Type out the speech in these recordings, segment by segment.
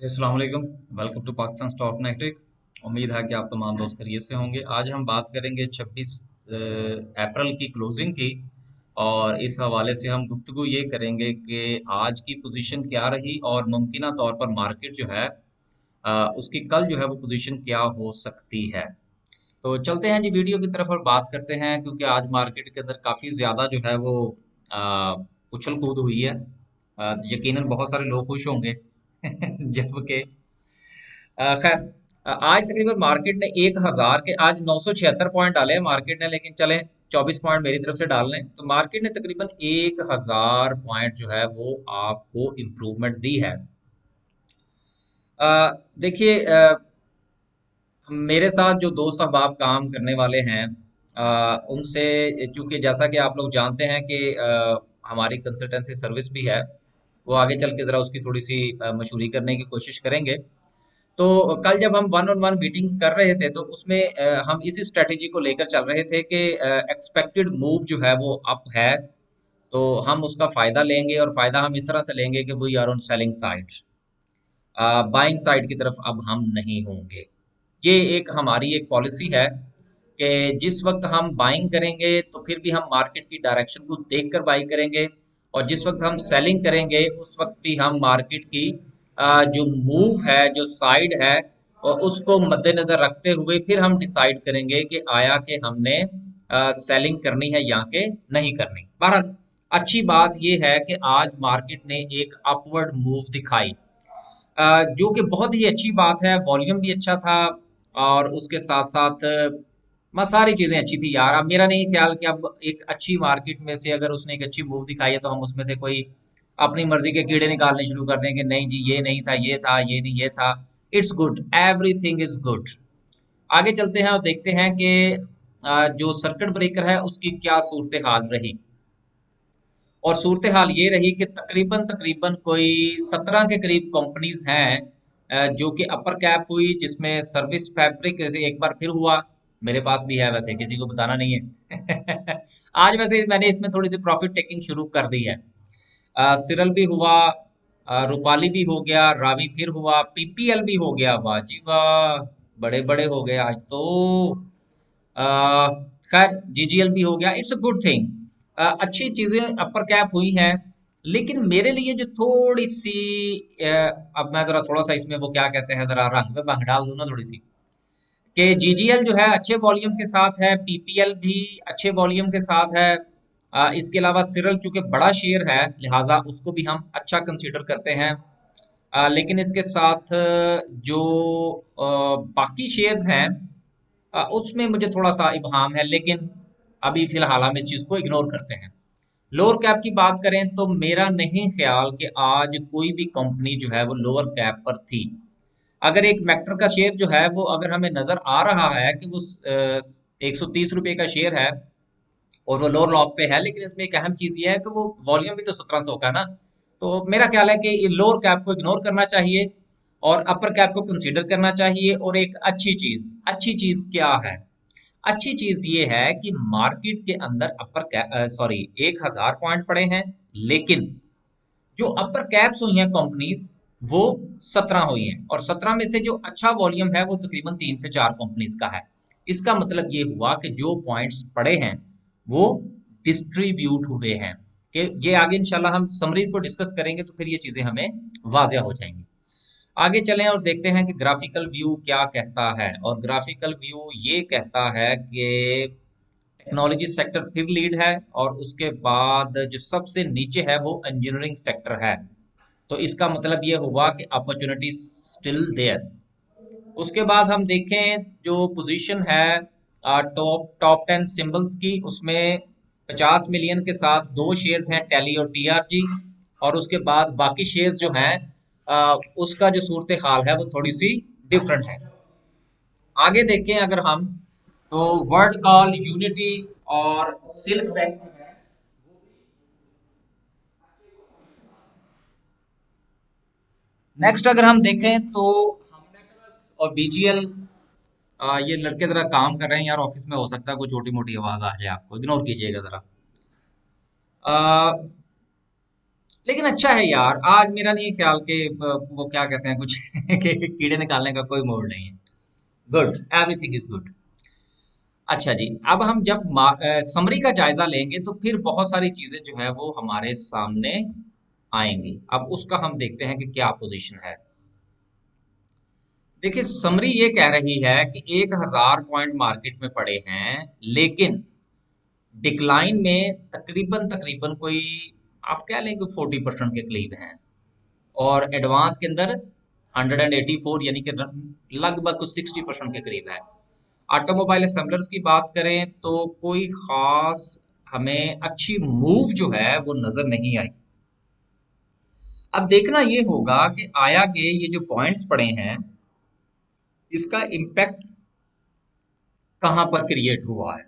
अस्सलाम वालेकुम। Welcome to Pakistan stock connected. उम्मीद है कि आप तमाम दोस्त खैरियत से होंगे। आज हम बात करेंगे 26 अप्रैल की क्लोजिंग की, और इस हवाले से हम गुफ्तगू ये करेंगे कि आज की पोजीशन क्या रही और मुमकिना तौर पर मार्केट जो है उसकी कल जो है वो पोजीशन क्या हो सकती है। तो चलते हैं जी वीडियो की तरफ और बात करते हैं, क्योंकि आज मार्केट के अंदर काफ़ी ज़्यादा जो है वो उछल कूद हुई है। यकीनन बहुत सारे लोग खुश होंगे जबकि खैर आज तकरीबन मार्केट ने 1000 के आज 976 पॉइंट डाले हैं मार्केट ने, लेकिन चलें 24 पॉइंट मेरी तरफ से डाल लें तो मार्केट ने तकरीबन 1000 पॉइंट जो है वो आपको इम्प्रूवमेंट दी है। देखिए, मेरे साथ जो दोस्त अहबाब काम करने वाले हैं, उनसे, चूंकि जैसा कि आप लोग जानते हैं कि हमारी कंसल्टेंसी सर्विस भी है, वो आगे चल के ज़रा उसकी थोड़ी सी मशहूरी करने की कोशिश करेंगे। तो कल जब हम वन ऑन वन मीटिंग्स कर रहे थे तो उसमें हम इसी स्ट्रेटेजी को लेकर चल रहे थे कि एक्सपेक्टेड मूव जो है वो अप है, तो हम उसका फायदा लेंगे, और फायदा हम इस तरह से लेंगे कि we are on selling side, buying side की तरफ अब हम नहीं होंगे। ये एक हमारी एक पॉलिसी है कि जिस वक्त हम बाइंग करेंगे तो फिर भी हम मार्केट की डायरेक्शन को देखकर बाई करेंगे, और जिस वक्त हम सेलिंग करेंगे उस वक्त भी हम मार्केट की जो मूव है, जो साइड है, और उसको मद्देनजर रखते हुए फिर हम डिसाइड करेंगे कि आया कि हमने सेलिंग करनी है या कि नहीं करनी। बहरहाल अच्छी बात यह है कि आज मार्केट ने एक अपवर्ड मूव दिखाई, जो कि बहुत ही अच्छी बात है। वॉल्यूम भी अच्छा था, और उसके साथ साथ सारी चीजें अच्छी थी यार। अब मेरा नहीं ख्याल कि अब एक अच्छी मार्केट में से अगर उसने एक अच्छी मूव दिखाई है तो हम उसमें से कोई अपनी मर्जी के कीड़े निकालने शुरू कर दें कि नहीं जी ये नहीं था, ये था, ये नहीं, ये था। It's good, everything is good. आगे चलते हैं और देखते हैं कि जो सर्किट ब्रेकर है उसकी क्या सूरत हाल रही। और सूरत हाल ये रही कि तकरीबन तकरीबन कोई 17 के करीब कंपनीज हैं जो कि अपर कैप हुई, जिसमें सर्विस फैब्रिक जैसे एक बार फिर हुआ। मेरे पास भी है, वैसे किसी को बताना नहीं है आज वैसे मैंने इसमें थोड़ी सी प्रॉफिट टेकिंग शुरू कर दी है। सिरल भी हुआ, रूपाली भी हो गया, रावी फिर हुआ, पीपीएल भी हो गया। वाह जी वाह, बड़े बड़े हो गए आज तो। अ, खैर जीजीएल भी हो गया, इट्स अ गुड थिंग। अच्छी चीजें अपर कैप हुई हैं। लेकिन मेरे लिए जो थोड़ी सी, अ, अब मैं जरा थोड़ा सा इसमें वो क्या कहते हैं, जरा रंग में भंग डाल दूं ना थोड़ी सी, कि जीजीएल जो है अच्छे वॉल्यूम के साथ है, पीपीएल भी अच्छे वॉल्यूम के साथ है। इसके अलावा सिरल चूंकि बड़ा शेयर है लिहाजा उसको भी हम अच्छा कंसीडर करते हैं। लेकिन इसके साथ जो बाकी शेयर्स हैं, उसमें मुझे थोड़ा सा इब्हाम है, लेकिन अभी फिलहाल हम इस चीज को इग्नोर करते हैं। लोअर कैप की बात करें तो मेरा नहीं ख्याल कि आज कोई भी कंपनी जो है वो लोअर कैप पर थी। अगर एक मेक्टर का शेयर जो है वो अगर हमें नजर आ रहा है कि वो 130 रुपए का शेयर है और वो लोअर लॉक पे है, लेकिन इसमें एक अहम चीज ये है कि वो वॉल्यूम भी तो 1700 का है ना। तो मेरा ख्याल है कि ये लोअर कैप को इग्नोर करना चाहिए और अपर कैप को कंसीडर करना चाहिए। और एक अच्छी चीज क्या है? अच्छी चीज ये है कि मार्केट के अंदर अपर कैप, सॉरी, 1000 पॉइंट पड़े हैं, लेकिन जो अपर कैप्स हुई हैं कंपनीज, वो 17 हुई हैं, और 17 में से जो अच्छा वॉल्यूम है वो तकरीबन 3 से 4 कंपनीज का है। इसका मतलब ये हुआ कि जो पॉइंट्स पड़े हैं वो डिस्ट्रीब्यूट हुए हैं। कि ये आगे इंशाल्लाह हम समरी को डिस्कस करेंगे तो फिर ये चीजें हमें वाजिया हो जाएंगी। आगे चलें और देखते हैं कि ग्राफिकल व्यू क्या कहता है। और ग्राफिकल व्यू ये कहता है कि टेक्नोलॉजी सेक्टर फिर लीड है, और उसके बाद जो सबसे नीचे है वो इंजीनियरिंग सेक्टर है। तो इसका मतलब ये हुआ कि अपॉर्चुनिटी स्टिल देयर। उसके बाद हम देखें जो पोजीशन है टॉप टॉप 10 सिंबल्स की, उसमें 50 मिलियन के साथ दो शेयर्स हैं, टेली और टीआरजी। और उसके बाद बाकी शेयर्स जो हैं, उसका जो सूरत हाल है वो थोड़ी सी डिफरेंट है। आगे देखें अगर हम, तो वर्ड कॉल, यूनिटी और सिल्क बैंक जो है। नेक्स्ट अगर हम देखें तो हम नेटवर्क और बीजीएल, ये लड़के जरा काम कर रहे हैं यार ऑफिस में, हो सकता है कोई छोटी मोटी आवाज आ जाए, आपको इग्नोर कीजिएगा जरा। लेकिन अच्छा है यार, आज मेरा नहीं ख्याल कि वो क्या कहते हैं कुछ कि कीड़े निकालने का कोई मोड़ नहीं है। Good, everything is good. अच्छा जी, अब हम जब समरी का जायजा लेंगे तो फिर बहुत सारी चीजें जो है वो हमारे सामने आएंगी। अब उसका हम देखते हैं कि क्या पोजीशन है। देखिए, समरी ये कह रही है कि 1000 पॉइंट मार्केट में पड़े हैं, लेकिन डिक्लाइन में तकरीबन तकरीबन कोई, आप कह लें कि 40% के करीब हैं, और एडवांस के अंदर 184 यानी कि लगभग कुछ 60% के करीब है। ऑटोमोबाइल असेंबलर्स की बात करें तो कोई खास हमें अच्छी मूव जो है वो नजर नहीं आई। अब देखना ये होगा कि आया के ये जो पॉइंट्स पड़े हैं, इसका इम्पैक्ट कहां पर क्रिएट हुआ है।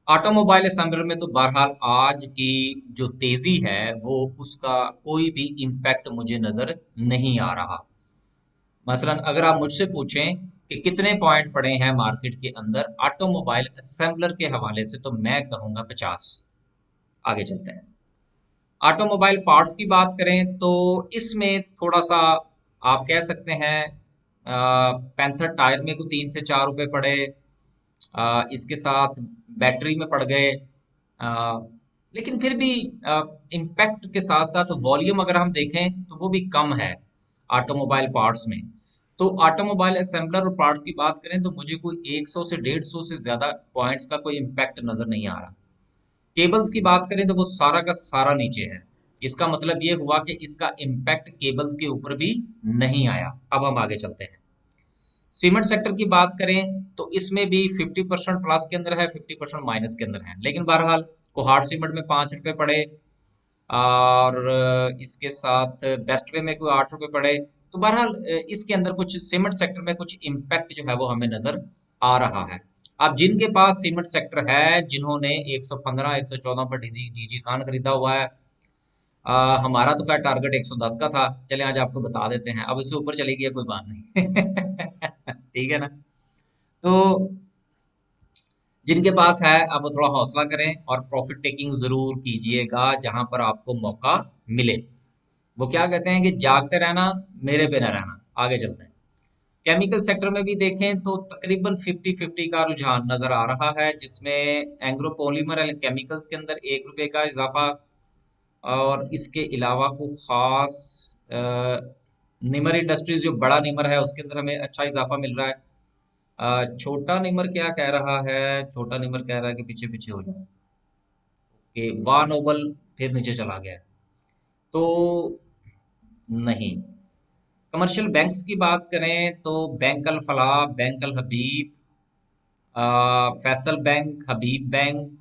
ऑटोमोबाइल असेंबलर में तो बहरहाल आज की जो तेजी है वो उसका कोई भी इम्पैक्ट मुझे नजर नहीं आ रहा। मसलन अगर आप मुझसे पूछें कि कितने पॉइंट पड़े हैं मार्केट के अंदर ऑटोमोबाइल असेंबलर के हवाले से, तो मैं कहूंगा 50। आगे चलते हैं। ऑटोमोबाइल पार्ट्स की बात करें तो इसमें थोड़ा सा आप कह सकते हैं, पैंथर टायर में को 3 से 4 रुपए पड़े, इसके साथ बैटरी में पड़ गए, लेकिन फिर भी इम्पैक्ट के साथ साथ वॉल्यूम अगर हम देखें तो वो भी कम है ऑटोमोबाइल पार्ट्स में। तो ऑटोमोबाइल असेंबलर और पार्ट्स की बात करें तो मुझे कोई 100 से 150 से ज्यादा पॉइंट्स का कोई इम्पैक्ट नजर नहीं आ रहा। केबल्स की बात करें तो वो सारा का सारा नीचे है। इसका मतलब ये हुआ कि इसका इम्पैक्ट केबल्स के ऊपर भी नहीं आया। अब हम आगे चलते हैं। सीमेंट सेक्टर की बात करें तो इसमें भी 50% प्लस के अंदर है, 50% माइनस के अंदर है, लेकिन बहरहाल कोहाट सीमेंट में 5 रुपए पड़े, और इसके साथ बेस्ट वे में कोई 8 रुपए पड़े। तो बहरहाल इसके अंदर कुछ सीमेंट सेक्टर में कुछ इम्पैक्ट जो है वो हमें नजर आ रहा है। अब जिनके पास सीमेंट सेक्टर है, जिन्होंने 115 114 पर डीजी डीजी खान खरीदा हुआ है, हमारा तो खैर टारगेट 110 का था, चले आज आपको बता देते हैं, अब इससे ऊपर चली गई कोई बात नहीं। ठीक है ना। तो जिनके पास है, आप वो थोड़ा हौसला करें और प्रॉफिट टेकिंग जरूर कीजिएगा जहां पर आपको मौका मिले। वो क्या कहते हैं कि जागते रहना, मेरे पे न रहना। आगे चलते हैं। केमिकल सेक्टर में भी देखें तो तकरीबन 50-50 का रुझान नजर आ रहा है, जिसमें एंग्रो पॉलीमर केमिकल्स के अंदर 1 रुपए का इजाफा, और इसके अलावा को खास निमर इंडस्ट्रीज जो बड़ा निमर है उसके अंदर हमें अच्छा इजाफा मिल रहा है। छोटा निमर क्या कह रहा है, छोटा निमर कह रहा है कि पीछे पीछे हो जाए, कि वाह नोबल फिर नीचे चला गया है। तो नहीं। कमर्शियल बैंक्स की बात करें तो bank Al Falah, bank Al Habib, Faysal bank, Habib bank,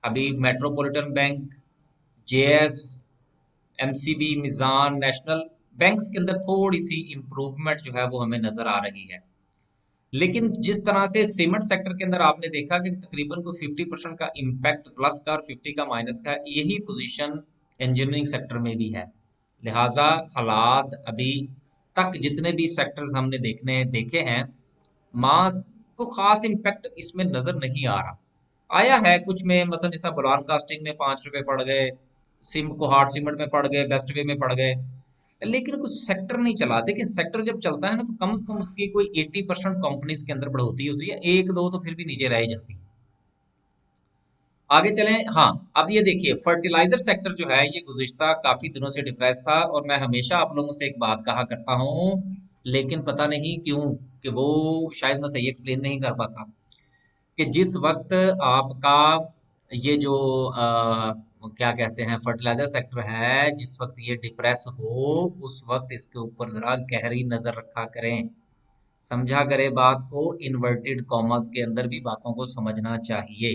Habib metropolitan bank, JS, MCB, Meezan, national banks के अंदर थोड़ी सी इंप्रूवमेंट जो है वो हमें नजर आ रही है। लेकिन जिस तरह से सीमेंट सेक्टर के अंदर आपने देखा कि तकरीबन को 50% का इम्पैक्ट प्लस का और 50 का माइनस का, यही पोजीशन इंजीनियरिंग सेक्टर में भी है। लिहाजा हालात अभी तक जितने भी सेक्टर्स हमने देखने देखे हैं, मास को खास इम्पैक्ट इसमें नजर नहीं आ रहा। आया है कुछ में, मसलन जैसा बुलान कास्टिंग में 5 रुपए पड़ गए, सिम को हार्ड सीमेंट में पड़ गए, बेस्ट वे में पड़ गए, लेकिन कुछ सेक्टर नहीं चला। देखिए, सेक्टर जब चलता है ना तो कम से कम उसकी कोई 80% कंपनीज के अंदर बढ़ोतरी होती है, एक दो तो फिर भी नीचे रह ही जाती है। आगे चलें। हाँ, अब ये देखिए, फर्टिलाइजर सेक्टर जो है ये गुज़िश्ता काफी दिनों से डिप्रेस था, और मैं हमेशा आप लोगों से एक बात कहा करता हूँ, लेकिन पता नहीं क्यों कि वो शायद मैं सही एक्सप्लेन नहीं कर पाता, कि जिस वक्त आपका ये जो क्या कहते हैं फर्टिलाइजर सेक्टर है, जिस वक्त ये डिप्रेस हो, उस वक्त इसके ऊपर जरा गहरी नजर रखा करें, समझा करें बात को। इन्वर्टेड कॉमर्स के अंदर भी बातों को समझना चाहिए।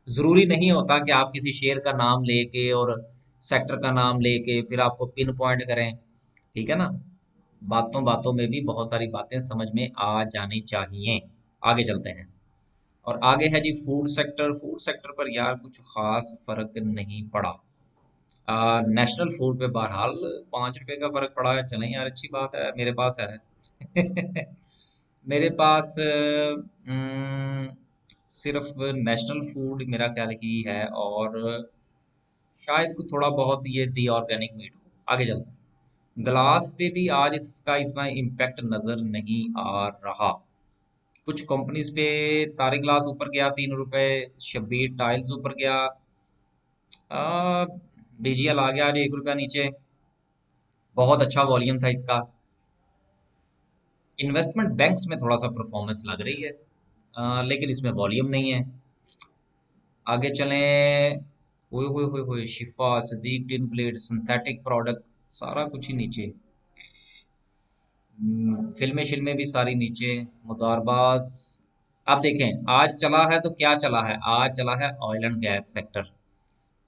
जरूरी नहीं होता कि आप किसी शेयर का नाम लेके और सेक्टर का नाम लेके फिर आपको पिन पॉइंट करें। ठीक है ना। बातों बातों में भी बहुत सारी बातें समझ में आ जानी चाहिए। आगे चलते हैं। और आगे है जी फूड सेक्टर। फूड सेक्टर पर यार कुछ खास फर्क नहीं पड़ा। नेशनल फूड पे बहरहाल 5 रुपए का फर्क पड़ा है, चलें यार, अच्छी बात है, मेरे पास है। मेरे पास सिर्फ नेशनल फूड मेरा ख्याल ही है, और शायद कुछ थोड़ा बहुत ये दी ऑर्गेनिक मीट हो। आगे चलते हैं। ग्लास पे भी आज इसका इतना इम्पैक्ट नजर नहीं आ रहा। कुछ कंपनीज पे तारी ग्लास ऊपर गया 3 रुपए, शब्बीर टाइल्स ऊपर गया, बीजीएल आ गया आज 1 रुपया नीचे। बहुत अच्छा वॉल्यूम था इसका। इन्वेस्टमेंट बैंक्स में थोड़ा सा परफॉर्मेंस लग रही है, लेकिन इसमें वॉल्यूम नहीं है। आगे चलें। ओए होए होए होए, शिफा, Sadiq, tin plate, synthetic product, सारा कुछ ही नीचे। फिल्में शिल्में भी सारी नीचे। मुदारबाज। अब देखें आज चला है तो क्या चला है, आज चला है ऑयल एंड गैस सेक्टर।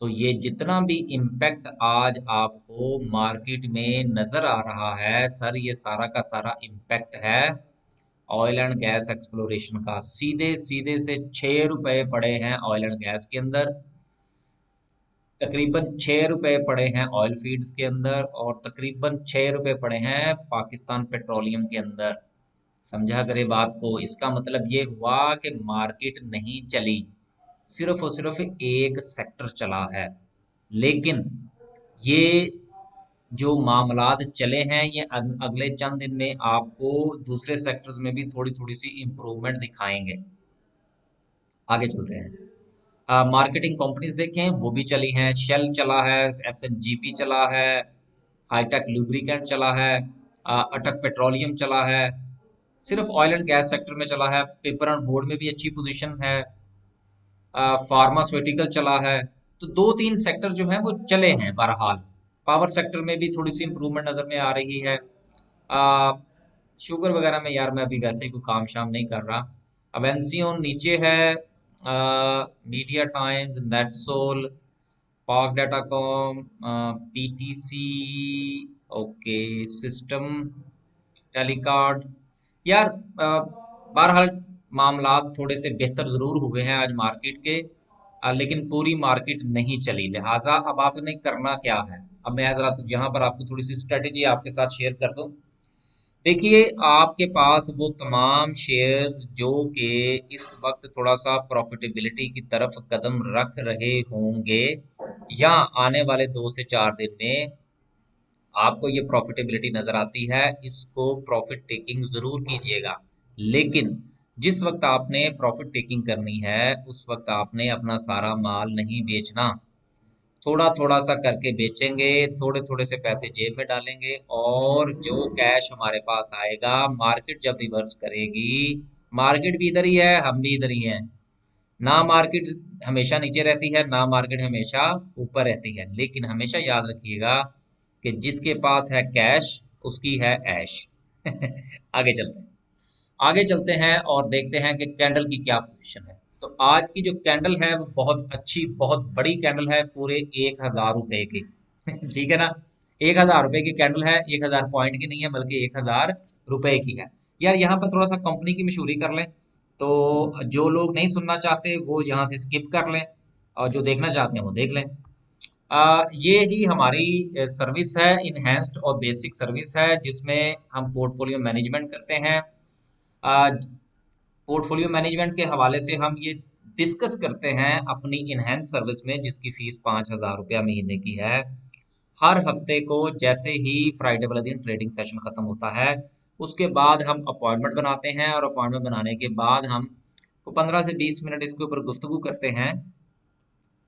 तो ये जितना भी इम्पैक्ट आज आपको मार्केट में नजर आ रहा है सर, ये सारा का सारा इम्पैक्ट है ऑयल एंड गैस एक्सप्लोरेशन का। सीधे सीधे से 6 रुपए पड़े हैं ऑयल एंड गैस के अंदर, तकरीबन 6 रुपए पड़े हैं ऑयल फीड्स के अंदर, और तकरीबन 6 रुपए पड़े हैं पाकिस्तान पेट्रोलियम के अंदर। समझा करे बात को। इसका मतलब ये हुआ कि मार्केट नहीं चली, सिर्फ और सिर्फ एक सेक्टर चला है। लेकिन ये जो मामलात चले हैं ये अगले चंद दिन में आपको दूसरे सेक्टर्स में भी थोड़ी थोड़ी सी इम्प्रूवमेंट दिखाएंगे। आगे चलते हैं। मार्केटिंग कंपनीज देखें, वो भी चली हैं। शेल चला है, एसएनजीपी चला है, हाईटेक लुब्रिकेंट चला है, अटक पेट्रोलियम चला है। सिर्फ ऑयल एंड गैस सेक्टर में चला है। पेपर एंड बोर्ड में भी अच्छी पोजीशन है। फार्मास्यूटिकल चला है। तो दो तीन सेक्टर जो हैं वो चले हैं बहरहाल। पावर सेक्टर में भी थोड़ी सी इंप्रूवमेंट नजर में आ रही है। आ, शुगर वगैरह में यार मैं अभी वैसे ही कोई काम शाम नहीं कर रहा। अवेंसियोन नीचे है। मीडिया टाइम्स, नेटसोल, पाक Datacom, PTC, okay, system, Telecard. यार बहरहाल मामलात थोड़े से बेहतर जरूर हुए हैं आज मार्केट के, लेकिन पूरी मार्केट नहीं चली। लिहाजा अब आपने करना क्या है, अब मैं जरा यहाँ पर आपको थोड़ी सी स्ट्रेटेजी आपके साथ शेयर कर दूं। देखिए, आपके पास वो तमाम शेयर्स जो कि इस वक्त थोड़ा सा प्रॉफिटेबिलिटी की तरफ कदम रख रहे होंगे, या आने वाले 2 से 4 दिन में आपको ये प्रॉफिटेबिलिटी नजर आती है, इसको प्रॉफिट टेकिंग जरूर कीजिएगा। लेकिन जिस वक्त आपने प्रॉफिट टेकिंग करनी है उस वक्त आपने अपना सारा माल नहीं बेचना। थोड़ा थोड़ा सा करके बेचेंगे, थोड़े थोड़े से पैसे जेब में डालेंगे, और जो कैश हमारे पास आएगा, मार्केट जब रिवर्स करेगी, मार्केट भी इधर ही है, हम भी इधर ही हैं। ना मार्केट हमेशा नीचे रहती है, ना मार्केट हमेशा ऊपर रहती है। लेकिन हमेशा याद रखिएगा कि जिसके पास है कैश उसकी है ऐश। आगे चलते हैं। आगे चलते हैं और देखते हैं कि कैंडल की क्या पोजीशन है। तो आज की जो कैंडल है वो बहुत अच्छी, बहुत बड़ी कैंडल है, पूरे 1,000 रुपए की। ठीक है ना। 1,000 रुपए की कैंडल है, 1,000 पॉइंट की नहीं है बल्कि 1,000 रुपए की है। यार यहाँ पर थोड़ा सा कंपनी की मशहूरी कर लें। तो जो लोग नहीं सुनना चाहते वो यहाँ से स्किप कर लें, और जो देखना चाहते हैं वो देख लें। ये जी हमारी सर्विस है, इनहेंस्ड और बेसिक सर्विस है, जिसमें हम पोर्टफोलियो मैनेजमेंट करते हैं। पोर्टफोलियो मैनेजमेंट के हवाले से हम ये डिस्कस करते हैं अपनी इनहेंस सर्विस में, जिसकी फीस 5,000 रुपया महीने की है। हर हफ्ते को जैसे ही फ्राइडे वाले दिन ट्रेडिंग सेशन खत्म होता है, उसके बाद हम अपॉइंटमेंट बनाते हैं, और अपॉइंटमेंट बनाने के बाद हम 15 से 20 मिनट इसके ऊपर गुफ्तगू करते हैं।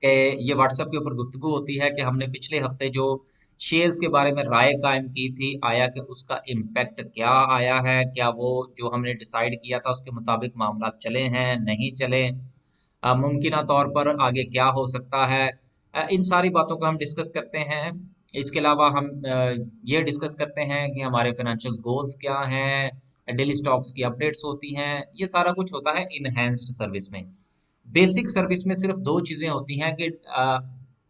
कि ये व्हाट्सएप के ऊपर गुफ्तगू होती है कि हमने पिछले हफ्ते जो शेयर्स के बारे में राय कायम की थी, आया कि उसका इम्पैक्ट क्या आया है, क्या वो जो हमने डिसाइड किया था उसके मुताबिक मामला चले हैं, नहीं चले, मुमकिन तौर पर आगे क्या हो सकता है। इन सारी बातों को हम डिस्कस करते हैं। इसके अलावा हम ये डिस्कस करते हैं कि हमारे फाइनेंशियल गोल्स क्या हैं, डेली स्टॉक्स की अपडेट्स होती हैं। ये सारा कुछ होता है इनहेंस्ड सर्विस में। बेसिक सर्विस में सिर्फ दो चीजें होती हैं कि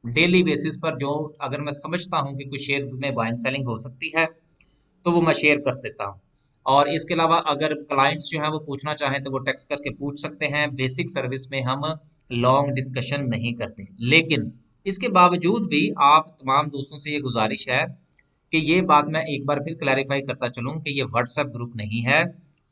डेली बेसिस पर जो, अगर मैं समझता हूं कि कुछ शेयर्स में बाइंग सेलिंग हो सकती है तो वो मैं शेयर कर देता हूँ। और इसके अलावा अगर क्लाइंट्स जो हैं वो पूछना चाहें तो वो टेक्स्ट करके पूछ सकते हैं। बेसिक सर्विस में हम लॉन्ग डिस्कशन नहीं करते। लेकिन इसके बावजूद भी आप तमाम दोस्तों से ये गुजारिश है कि ये बात मैं एक बार फिर क्लैरिफाई करता चलूं कि ये व्हाट्सएप ग्रुप नहीं है।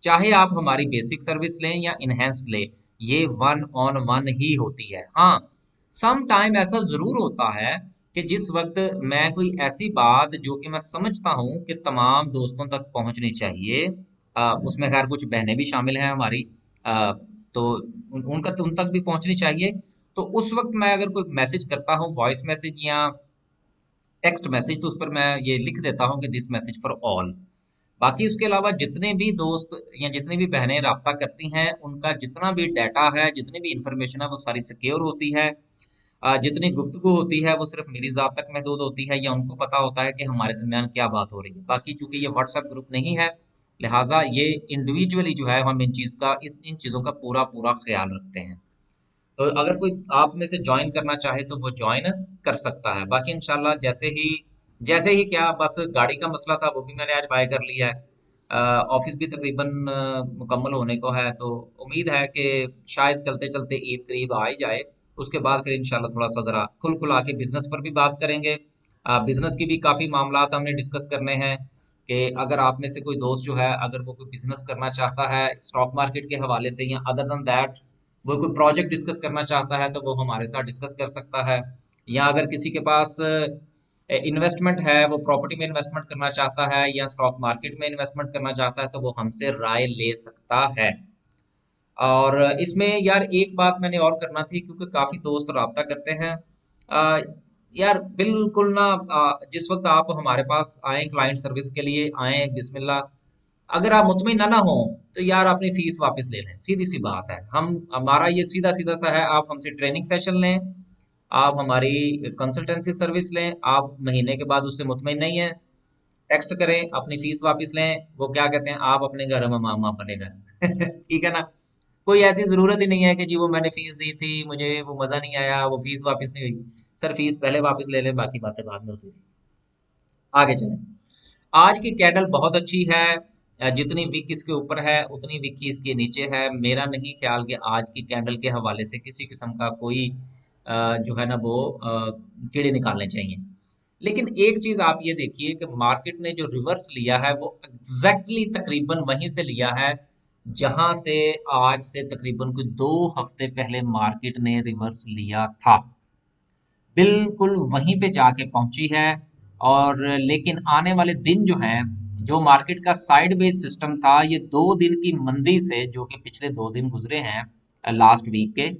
चाहे आप हमारी बेसिक सर्विस लें या इनहेंस्ड लें, ये 1 on 1 ही होती है। हाँ, सम टाइम ऐसा जरूर होता है कि जिस वक्त मैं कोई ऐसी बात जो कि मैं समझता हूँ कि तमाम दोस्तों तक पहुंचनी चाहिए, उसमें खैर कुछ बहनें भी शामिल हैं हमारी, तो उन तक भी पहुंचनी चाहिए। तो उस वक्त मैं अगर कोई मैसेज करता हूँ, वॉइस मैसेज या टेक्स्ट मैसेज, तो उस पर मैं ये लिख देता हूँ कि दिस मैसेज फॉर ऑल। बाकी उसके अलावा जितने भी दोस्त या जितनी भी बहनें राब्ता करती हैं, उनका जितना भी डाटा है, जितनी भी इंफॉर्मेशन है, वो सारी सिक्योर होती है। जितनी गुफ्तगू होती है वो सिर्फ मेरी जात तक महदूद होती है, या उनको पता होता है कि हमारे दरमियान क्या बात हो रही है। बाकी चूंकि ये व्हाट्सएप ग्रुप नहीं है, लिहाजा ये इंडिविजुअली जो है हम इन चीज़ों का पूरा पूरा ख्याल रखते हैं। तो अगर कोई आप में से ज्वाइन करना चाहे तो वो ज्वाइन कर सकता है। बाकी इंशाल्लाह जैसे ही क्या, बस गाड़ी का मसला था वो भी मैंने आज बाय कर लिया है। ऑफिस भी तकरीबन मुकम्मल होने को है, तो उम्मीद है कि शायद चलते चलते ईद करीब आ ही जाए। उसके बाद फिर इंशाल्लाह थोड़ा सा ज़रा खुल खुला के बिजनेस पर भी बात करेंगे। बिजनेस की भी काफ़ी मामलात हमने डिस्कस करने हैं कि अगर आप में से कोई दोस्त जो है, अगर वो कोई बिजनेस करना चाहता है स्टॉक मार्केट के हवाले से, या अदर देन दैट वो कोई प्रोजेक्ट डिस्कस करना चाहता है, तो वो हमारे साथ डिस्कस कर सकता है। या अगर किसी के पास इन्वेस्टमेंट है, वो प्रॉपर्टी में इन्वेस्टमेंट करना चाहता है या स्टॉक मार्केट में इन्वेस्टमेंट करना चाहता है, तो वो हमसे राय ले सकता है। और इसमें यार एक बात मैंने और करना थी, क्योंकि काफी दोस्त राब्ता करते हैं। आ, यार बिल्कुल ना, जिस वक्त आप हमारे पास आए क्लाइंट सर्विस के लिए आए, बिस्मिल्लाह, अगर आप मुतमिन ना हो तो यार अपनी फीस वापस ले लें, सीधी सी बात है। हम हमारा ये सीधा सीधा सा है, आप हमसे ट्रेनिंग सेशन लें, आप हमारी कंसल्टेंसी सर्विस लें, आप महीने के बाद उससे मुतमिन नहीं है, टेक्स्ट करें, अपनी फीस वापस लें। वो क्या कहते हैं, आप अपने घर में मामा बनेगा। ठीक है ना? कोई ऐसी जरूरत ही नहीं है कि जी वो मैंने फीस दी थी, मुझे वो मजा नहीं आया, वो फीस वापस नहीं हुई। सर फीस पहले वापस ले लें, बाकी बातें बाद में होती रही। आगे चलें। आज की कैंडल बहुत अच्छी है। जितनी विक इसके ऊपर है उतनी विक ही इसके नीचे है। मेरा नहीं ख्याल कि आज की कैंडल के हवाले से किसी किस्म का कोई जो है ना वो कीड़े निकालने चाहिए। लेकिन एक चीज आप ये देखिए कि मार्केट ने जो रिवर्स लिया है वो एग्जैक्टली तकरीबन वहीं से लिया है जहां से आज से तकरीबन कोई 2 हफ्ते पहले मार्केट ने रिवर्स लिया था। बिल्कुल वहीं पे जाके पहुंची है। और लेकिन आने वाले दिन जो है, जो मार्केट का साइडवेज सिस्टम था, ये 2 दिन की मंदी से, जो कि पिछले 2 दिन गुजरे हैं लास्ट वीक के,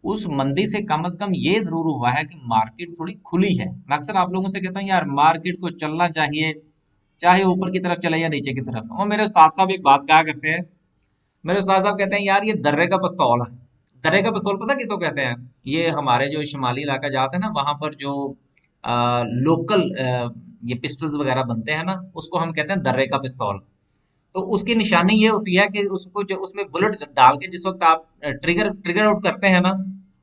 उस मंदी से कम ये जरूर हुआ है कि मार्केट थोड़ी खुली है। मैं अक्सर आप लोगों से कहता हूँ यार मार्केट को चलना चाहिए, चाहे ऊपर की तरफ चले या नीचे की तरफ। और मेरे उस्ताद साहब एक बात कहा करते हैं, मेरे उस्ताद साहब कहते हैं यार ये दर्रे का पिस्तौल है। दर्रे का पिस्तौल पता किसको कहते हैं? ये हमारे जो शिमाली इलाका जाते हैं ना, वहां पर जो लोकल ये पिस्टल्स वगैरह बनते हैं ना, उसको हम कहते हैं दर्रे का पिस्तौल। तो उसकी निशानी ये होती है कि उसको जो उसमें बुलेट डाल के जिस वक्त आप ट्रिगर ट्रिगर आउट करते हैं ना,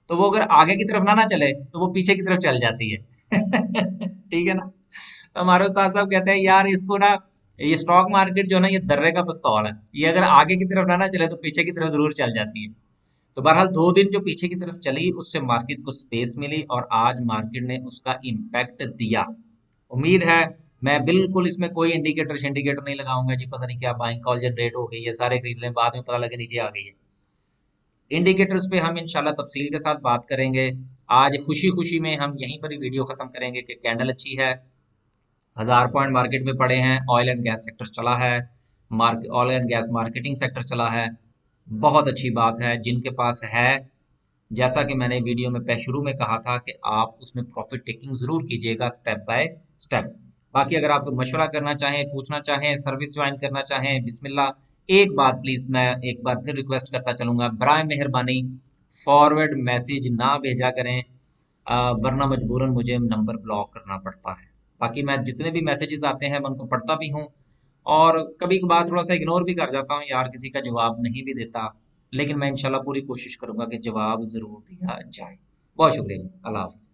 तो वो अगर आगे की तरफ ना चले तो वो पीछे की तरफ चल जाती है। ठीक है ना? तो हमारे उस्ताद साहब कहते हैं यार इसको ना, ये स्टॉक मार्केट जो है ना, ये दर्रे का पिस्तौल है। ये अगर आगे की तरफ ना चले तो पीछे की तरफ जरूर चल जाती है। तो बहरहाल 2 दिन जो पीछे की तरफ चली, उससे मार्केट को स्पेस मिली और आज मार्केट ने उसका इम्पैक्ट दिया। उम्मीद है, मैं बिल्कुल इसमें कोई इंडिकेटर नहीं लगाऊंगा जी पता नहीं क्या बाइंग कॉल जनरेट हो गई है, सारे खरीद लें, बाद में पता लगे नीचे आ गई है। इंडिकेटर्स पे हम इंशाल्लाह तफसील के साथ बात करेंगे। आज खुशी खुशी में हम यहीं पर ही वीडियो खत्म करेंगे कि कैंडल अच्छी है, 1000 पॉइंट मार्केट में पड़े हैं, ऑयल एंड गैस सेक्टर चला है, oil and gas marketing sector चला है। बहुत अच्छी बात है जिनके पास है। जैसा कि मैंने वीडियो में शुरू में कहा था कि आप उसमें प्रॉफिट टेकिंग जरूर कीजिएगा, स्टेप बाय स्टेप। बाकी अगर आप मशवरा करना चाहें, पूछना चाहें, सर्विस ज्वाइन करना चाहें, बिस्मिल्लाह। एक बात प्लीज मैं एक बार फिर रिक्वेस्ट करता चलूंगा, बराए मेहरबानी फॉरवर्ड मैसेज ना भेजा करें, वरना मजबूरन मुझे नंबर ब्लॉक करना पड़ता है। बाकी मैं जितने भी मैसेजेस आते हैं मैं उनको पढ़ता भी हूँ, और कभी कभार थोड़ा सा इग्नोर भी कर जाता हूँ यार, किसी का जवाब नहीं भी देता। लेकिन मैं इंशाल्लाह पूरी कोशिश करूंगा कि जवाब जरूर दिया जाए। बहुत शुक्रिया, अल्लाह हाफ़िज़।